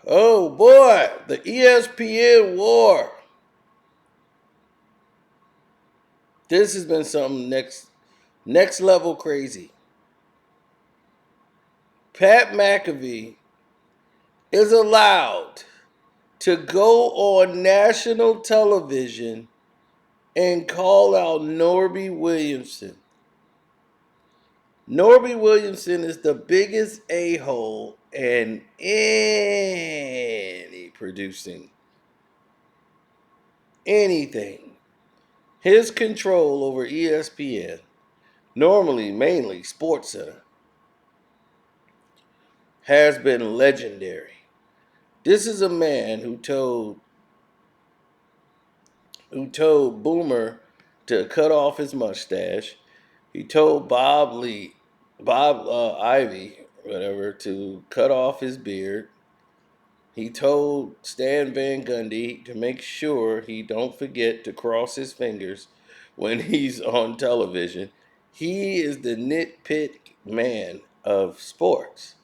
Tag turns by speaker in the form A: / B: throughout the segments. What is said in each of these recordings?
A: Oh boy, the ESPN war. This has been something next level crazy. Pat McAfee is allowed to go on national television and call out Norby Williamson. Norby Williamson is the biggest a-hole in any producing anything. His control over ESPN, normally mainly SportsCenter, has been legendary. This is a man who told Boomer to cut off his mustache. He told Bob Ivy, whatever, to cut off his beard. He told Stan Van Gundy to make sure he don't forget to cross his fingers when he's on television. He is the nitpick man of sports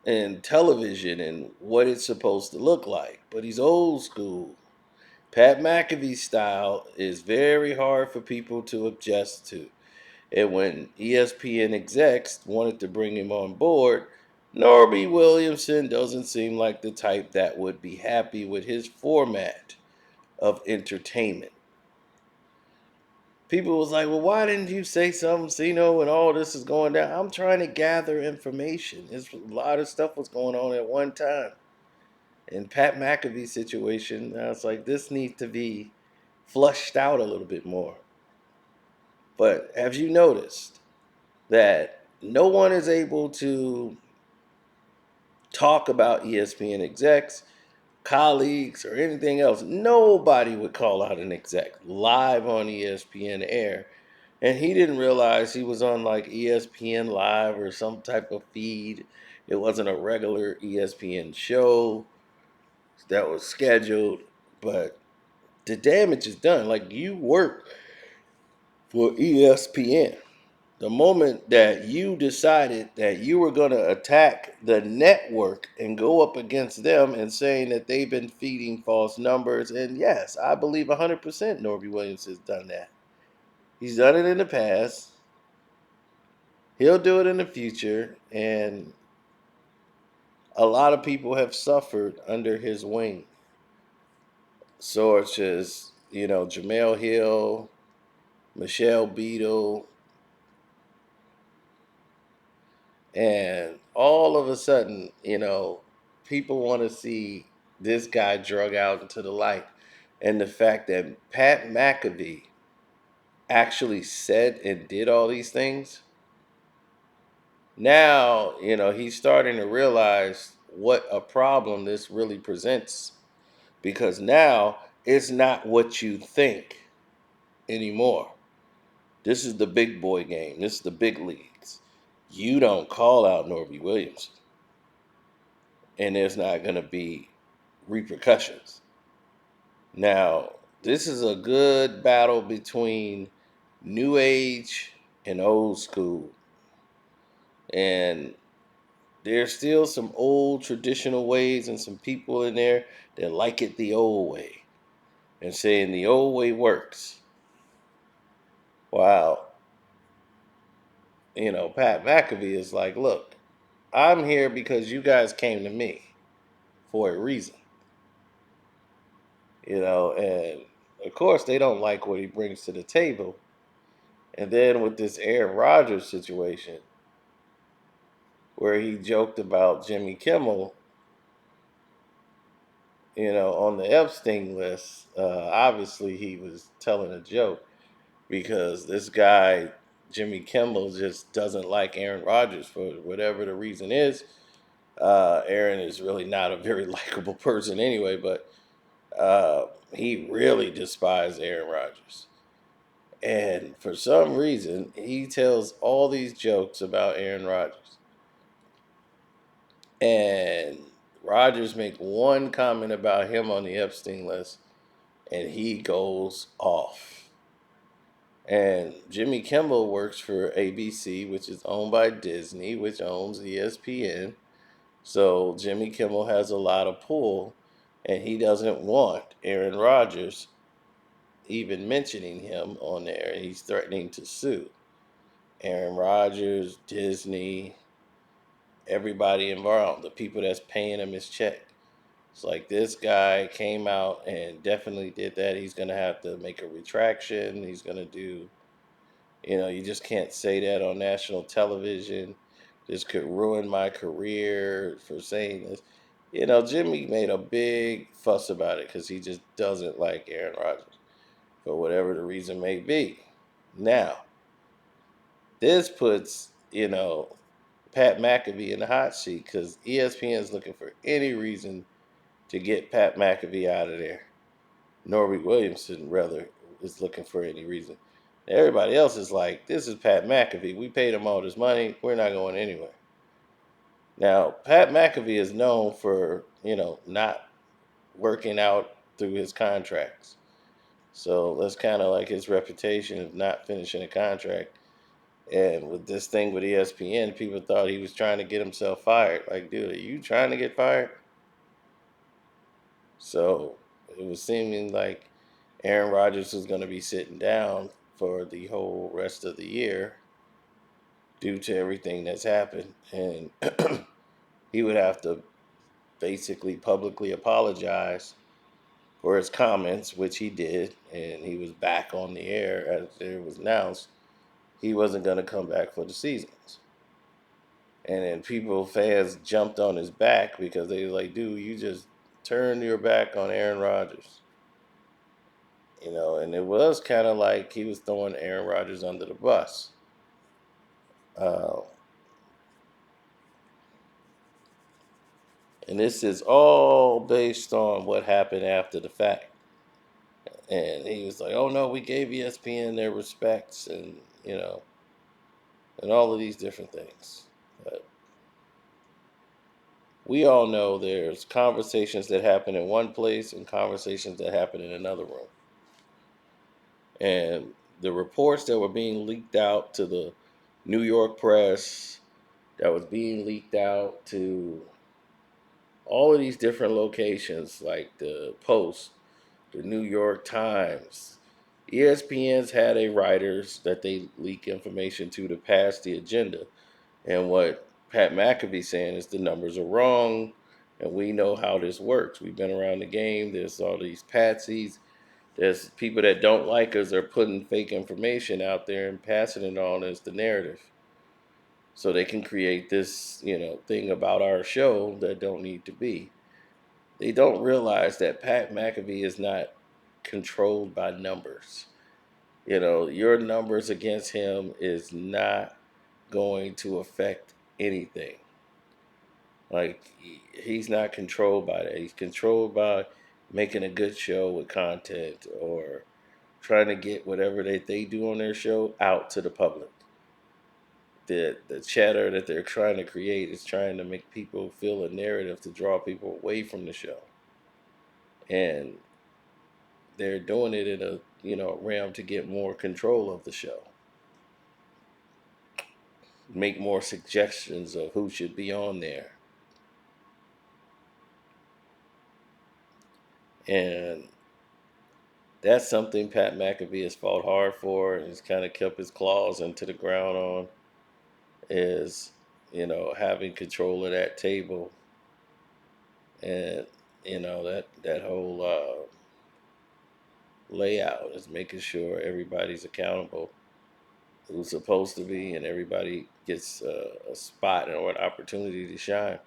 A: and television and what it's supposed to look like. But he's old school. Pat McAfee style is very hard for people to adjust to. And when ESPN execs wanted to bring him on board, Norby Williamson doesn't seem like the type that would be happy with his format of entertainment. People was like, well, why didn't you say something, Cino, when all this is going down? I'm trying to gather information. There's a lot of stuff was going on at one time. In Pat McAfee's situation, I was like, this needs to be flushed out a little bit more. But have you noticed that no one is able to talk about ESPN execs, colleagues, or anything else? Nobody would call out an exec live on ESPN air. And he didn't realize he was on like ESPN Live or some type of feed. It wasn't a regular ESPN show that was scheduled, but the damage is done. Like, you work for ESPN. The moment that you decided that you were going to attack the network and go up against them and saying that they've been feeding false numbers, and yes, I believe 100% Norby Williams has done that. He's done it in the past. He'll do it in the future, and a lot of people have suffered under his wing, such as Jamel Hill, Michelle Beadle, and all of a sudden, people want to see this guy drug out into the light, and the fact that Pat McAfee actually said and did all these things. Now, he's starting to realize what a problem this really presents, because now it's not what you think anymore. This is the big boy game. This is the big leagues. You don't call out Norby Williams, and there's not going to be repercussions. Now, this is a good battle between new age and old school. And there's still some old traditional ways and some people in there that like it the old way and saying the old way works. Wow. Pat McAfee is like, look, I'm here because you guys came to me for a reason. And of course they don't like what he brings to the table. And then with this Aaron Rodgers situation, where he joked about Jimmy Kimmel, on the Epstein list, obviously he was telling a joke because this guy, Jimmy Kimmel, just doesn't like Aaron Rodgers for whatever the reason is. Aaron is really not a very likable person anyway, but he really despised Aaron Rodgers. And for some reason, he tells all these jokes about Aaron Rodgers. And Rodgers make one comment about him on the Epstein list, and he goes off. And Jimmy Kimmel works for ABC, which is owned by Disney, which owns ESPN. So Jimmy Kimmel has a lot of pull, and he doesn't want Aaron Rodgers even mentioning him on there. He's threatening to sue Aaron Rodgers, Disney, everybody involved, the people that's paying him his check. It's like this guy came out and definitely did that. He's going to have to make a retraction. He's going to do, you just can't say that on national television. This could ruin my career for saying this. Jimmy made a big fuss about it because he just doesn't like Aaron Rodgers for whatever the reason may be. Now, this puts, Pat McAfee in the hot seat because ESPN is looking for any reason to get Pat McAfee out of there. Norby Williamson, rather, is looking for any reason. Everybody else is like, this is Pat McAfee. We paid him all this money. We're not going anywhere. Now, Pat McAfee is known for, not working out through his contracts. So that's kind of like his reputation of not finishing a contract. And with this thing with ESPN, people thought he was trying to get himself fired. Like, dude, are you trying to get fired? So it was seeming like Aaron Rodgers was going to be sitting down for the whole rest of the year due to everything that's happened. And he would have to basically publicly apologize for his comments, which he did. And he was back on the air as it was announced he wasn't going to come back for the seasons. And then fans jumped on his back because they were like, dude, you just turned your back on Aaron Rodgers. And it was kind of like he was throwing Aaron Rodgers under the bus. Uh, and this is all based on what happened after the fact. And he was like, oh no, we gave ESPN their respects and all of these different things. But we all know there's conversations that happen in one place and conversations that happen in another room. And the reports that were being leaked out to the New York press, that was being leaked out to all of these different locations, like the Post, the New York Times. ESPN's had a writers that they leak information to pass the agenda. And what Pat McAfee saying is the numbers are wrong, and we know how this works. We've been around the game. There's all these patsies. There's people that don't like us are putting fake information out there and passing it on as the narrative. So they can create this, thing about our show that don't need to be. They don't realize that Pat McAfee is not controlled by numbers. Your numbers against him is not going to affect anything. Like, he's not controlled by that. He's controlled by making a good show with content or trying to get whatever they do on their show out to the public. The chatter that they're trying to create is trying to make people feel a narrative to draw people away from the show. And they're doing it in a realm to get more control of the show, make more suggestions of who should be on there. And that's something Pat McAfee has fought hard for and has kind of kept his claws into the ground on, is having control of that table. And that whole layout is making sure everybody's accountable who's supposed to be, and everybody gets a spot or an opportunity to shine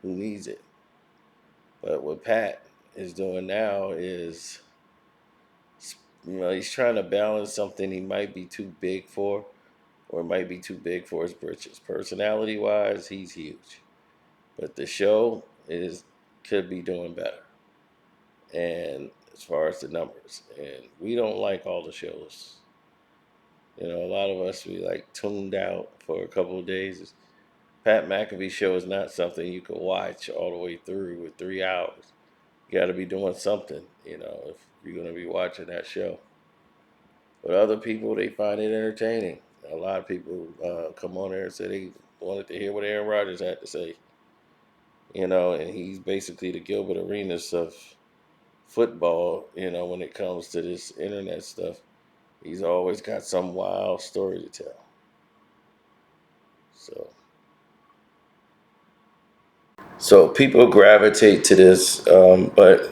A: who needs it. But what Pat is doing now is, he's trying to balance something he might be too big for, or might be too big for his britches. Personality wise, he's huge, but the show could be doing better. And as far as the numbers, and we don't like all the shows. A lot of us, we like tuned out for a couple of days. Pat McAfee show is not something you can watch all the way through with 3 hours. You got to be doing something, if you're going to be watching that show. But other people, they find it entertaining. A lot of people come on there and say they wanted to hear what Aaron Rodgers had to say. and he's basically the Gilbert Arenas of football, when it comes to this internet stuff. He's always got some wild story to tell. So people gravitate to this, but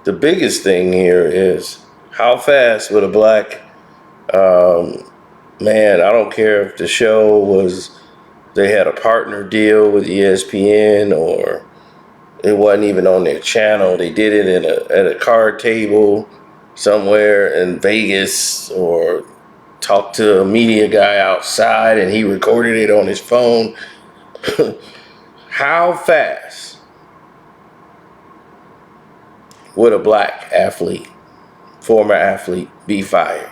A: the biggest thing here is how fast would a black man, I don't care if the show was, they had a partner deal with ESPN or it wasn't even on their channel. They did it at a card table somewhere in Vegas, or talked to a media guy outside and he recorded it on his phone. How fast would a black athlete, former athlete, be fired?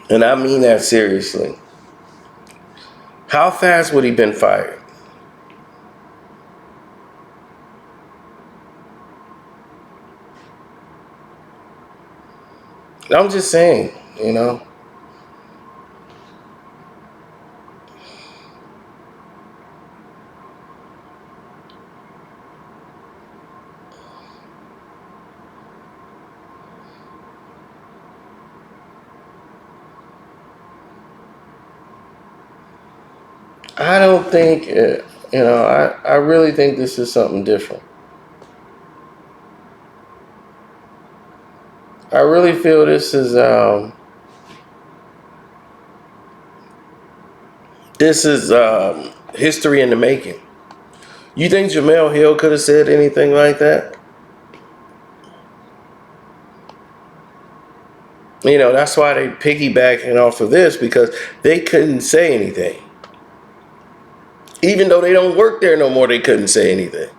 A: And I mean that seriously. How fast would he been fired? I'm just saying. I don't think, I really think this is something different. I really feel this is history in the making. You think Jamel Hill could have said anything like that? That's why they piggybacking off of this, because they couldn't say anything. Even though they don't work there no more, they couldn't say anything.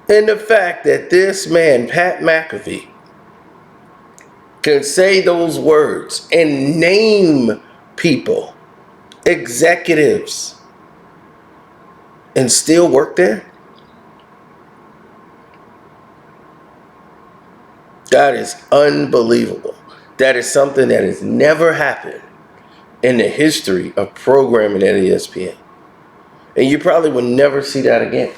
A: And the fact that this man, Pat McAfee, can say those words and name people, executives, and still work there, that is unbelievable. That is something that has never happened in the history of programming at ESPN. And you probably will never see that again.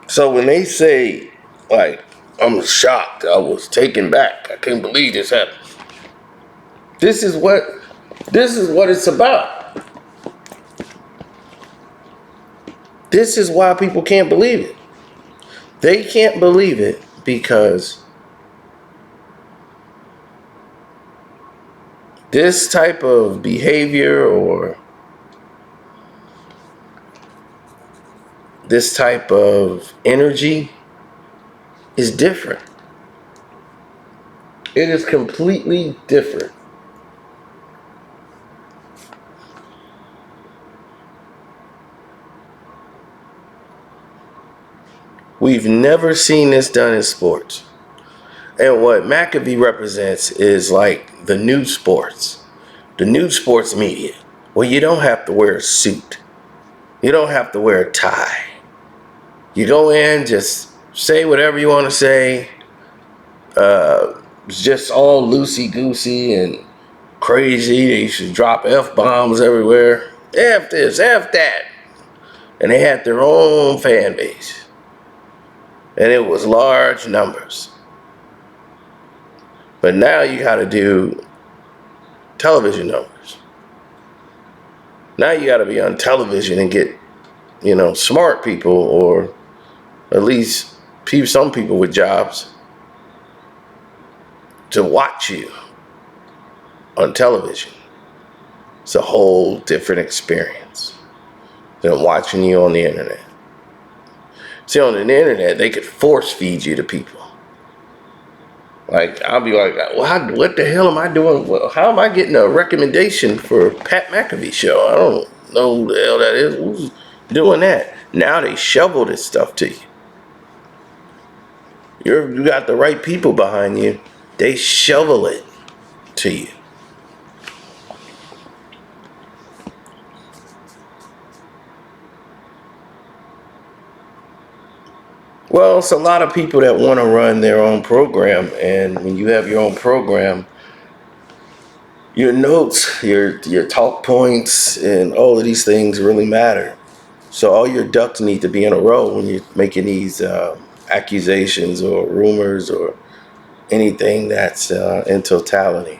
A: So when they say, like, I'm shocked, I was taken back, I can't believe this happened. This is what it's about. This is why people can't believe it. They can't believe it because this type of behavior or this type of energy is different. It is completely different. We've never seen this done in sports. And what McAfee represents is like the new sports media, where you don't have to wear a suit. You don't have to wear a tie. You go in, just say whatever you want to say. It's just all loosey-goosey and crazy. They used to drop F-bombs everywhere. F this, F that. And they had their own fan base. And it was large numbers. But now you got to do television numbers. Now you got to be on television and get, smart people, or at least some people with jobs, to watch you on television. It's a whole different experience than watching you on the internet. See, on the internet, they could force feed you to people. Like, I'll be like, well, what the hell am I doing? Well, how am I getting a recommendation for Pat McAfee show? I don't know who the hell that is. Who's doing that? Now they shovel this stuff to you. You got the right people behind you. They shovel it to you. Well, it's a lot of people that want to run their own program, and when you have your own program, your notes, your talk points, and all of these things really matter. So all your ducks need to be in a row when you're making these accusations or rumors or anything that's in totality.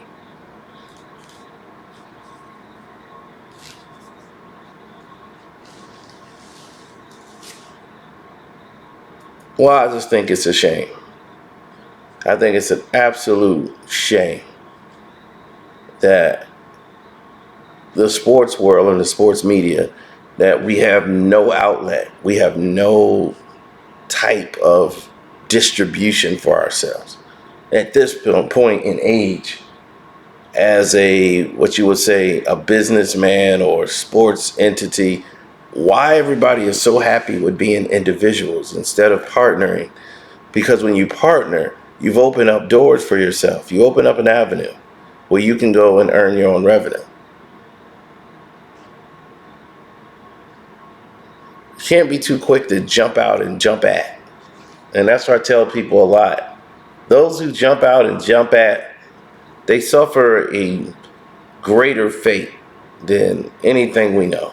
A: Well, I just think it's a shame. I think it's an absolute shame that the sports world and the sports media, that we have no outlet, we have no type of distribution for ourselves at this point in age, as a, what you would say, a businessman or sports entity. Why everybody is so happy with being individuals instead of partnering? Because when you partner, you've opened up doors for yourself. You open up an avenue where you can go and earn your own revenue. You can't be too quick to jump out and jump at. And that's what I tell people a lot. Those who jump out and jump at, they suffer a greater fate than anything we know.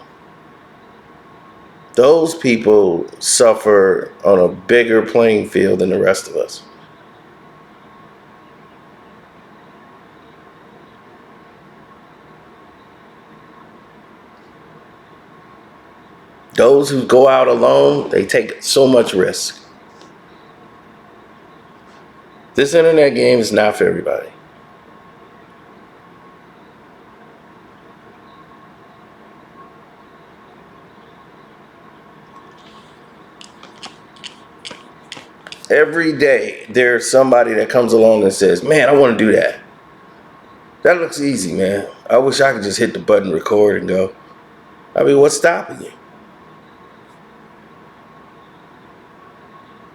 A: Those people suffer on a bigger playing field than the rest of us. Those who go out alone, they take so much risk. This internet game is not for everybody. Every day, there's somebody that comes along and says, man, I want to do that. That looks easy, man. I wish I could just hit the button, record, and go. I mean, what's stopping you?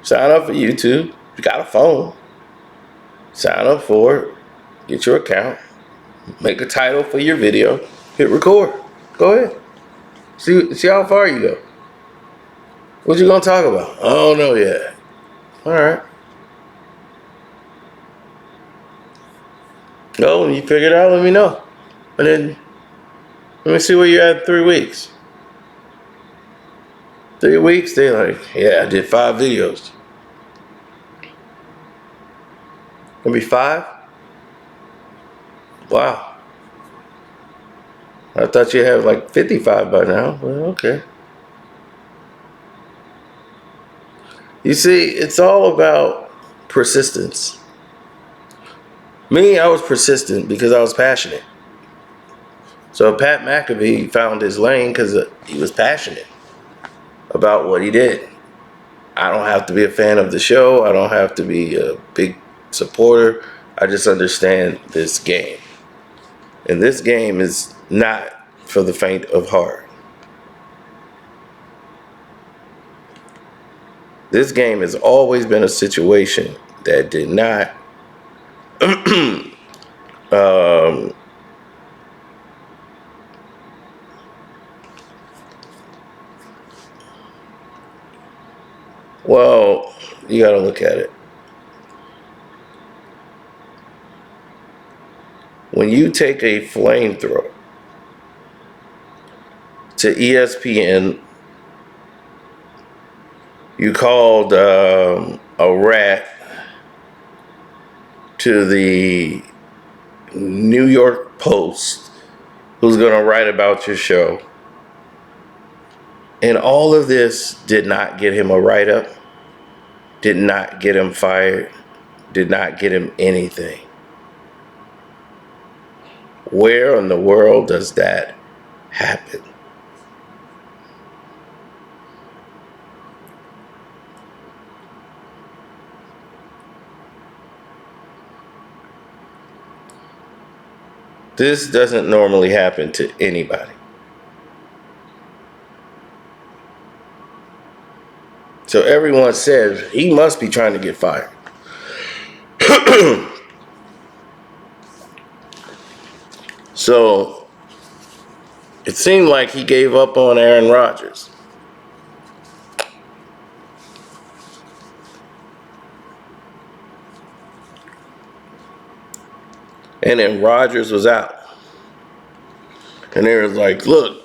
A: Sign up for YouTube. You got a phone. Sign up for it. Get your account. Make a title for your video. Hit record. Go ahead. See how far you go. What you gonna talk about? I don't know yet. All right. Go, when you figure it out, let me know. And then let me see where you're at in 3 weeks. 3 weeks, they're like, yeah, I did 5 videos. Gonna be 5? Wow. I thought you had like 55 by now. Well, okay. You see, it's all about persistence. Me, I was persistent because I was passionate. So Pat McAfee found his lane because he was passionate about what he did. I don't have to be a fan of the show. I don't have to be a big supporter. I just understand this game. And this game is not for the faint of heart. This game has always been a situation that did not well, you gotta look at it. When you take a flamethrower to ESPN, you called a rat to the New York Post who's going to write about your show. And all of this did not get him a write-up, did not get him fired, did not get him anything. Where in the world does that happen? This doesn't normally happen to anybody. So everyone says he must be trying to get fired. So it seemed like he gave up on Aaron Rodgers. And then Rodgers was out. And they was like, look,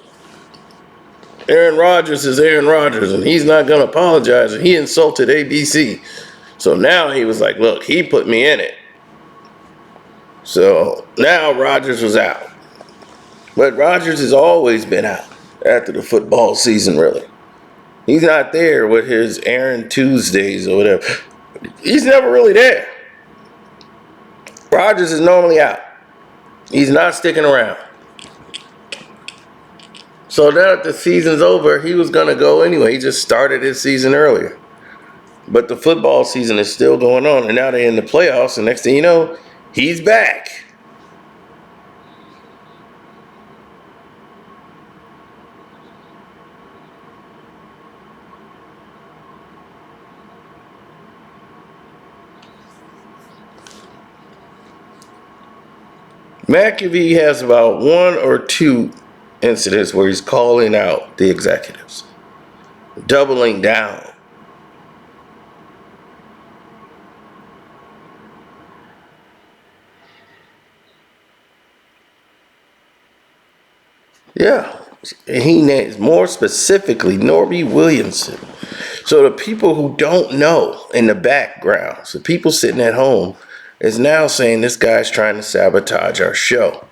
A: Aaron Rodgers is Aaron Rodgers, and he's not going to apologize. And he insulted ABC. So now he was like, look, he put me in it. So now Rodgers was out. But Rodgers has always been out after the football season, really. He's not there with his Aaron Tuesdays or whatever. He's never really there. Rodgers is normally out. He's not sticking around. So now that the season's over, he was going to go anyway. He just started his season earlier. But the football season is still going on, and now they're in the playoffs, and next thing you know, he's back. McAfee has about 1 or 2 incidents where he's calling out the executives, doubling down. Yeah, he names more specifically Norby Williamson. So the people who don't know in the background, so people sitting at home, is now saying this guy's trying to sabotage our show.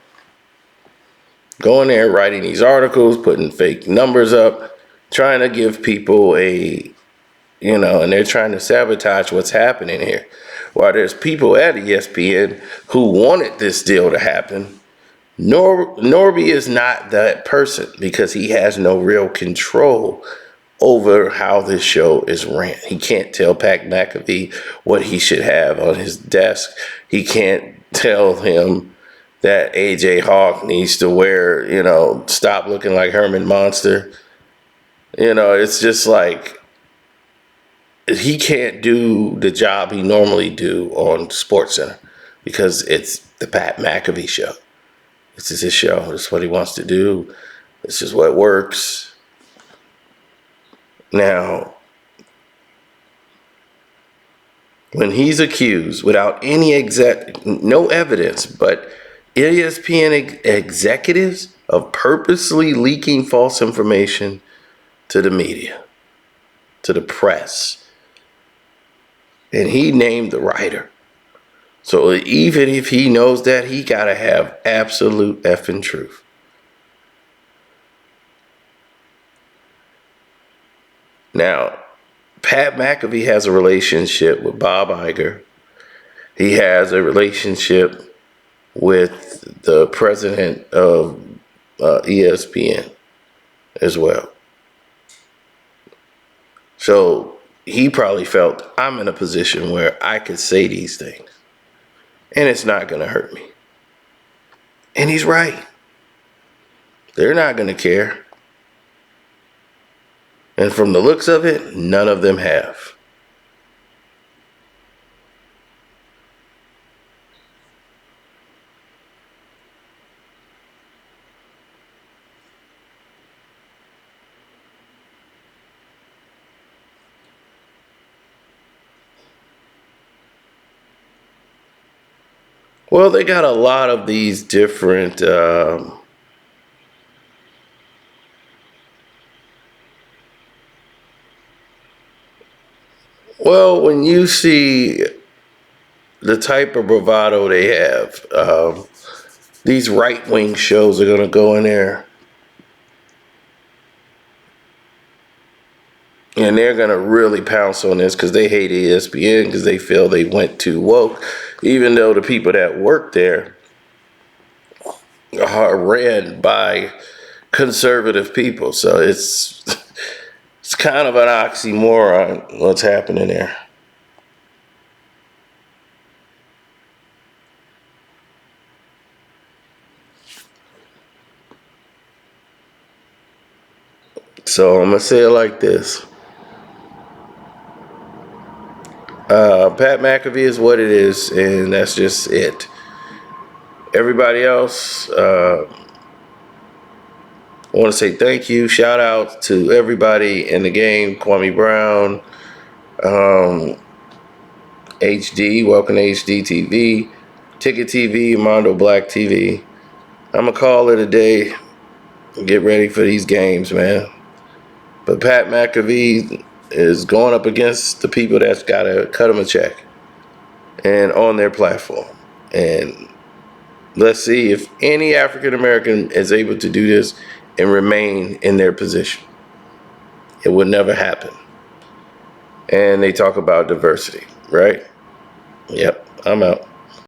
A: Going there, writing these articles, putting fake numbers up, trying to give people and they're trying to sabotage what's happening here. While there's people at ESPN who wanted this deal to happen, Norby is not that person because he has no real control over how this show is ran. He can't tell Pat McAfee what he should have on his desk. He can't tell him that AJ Hawk needs to stop looking like Herman Monster. It's just like he can't do the job he normally do on SportsCenter because it's the Pat McAfee show. This is his show. This is what he wants to do. This is what works. Now, when he's accused without no evidence, but ESPN executives of purposely leaking false information to the media, to the press, and he named the writer. So even if he knows that, he got to have absolute effing truth. Now, Pat McAfee has a relationship with Bob Iger. He has a relationship with the president of ESPN as well. So he probably felt, I'm in a position where I could say these things, and it's not going to hurt me. And he's right. They're not going to care. And from the looks of it, none of them have. Well, they got a lot of these different when you see the type of bravado they have, these right-wing shows are going to go in there and they're going to really pounce on this because they hate ESPN because they feel they went too woke, even though the people that work there are ran by conservative people. So it's kind of an oxymoron what's happening there. So I'm going to say it like this. Pat McAfee is what it is, and that's just it. Everybody else, I want to say thank you. Shout out to everybody in the game. Kwame Brown, HD, welcome to HD TV. Ticket TV, Mondo Black TV. I'm going to call it a day and get ready for these games, man. But Pat McAfee is going up against the people that's got to cut him a check and on their platform. And let's see if any African American is able to do this and remain in their position. It would never happen. And they talk about diversity, right? Yep, I'm out.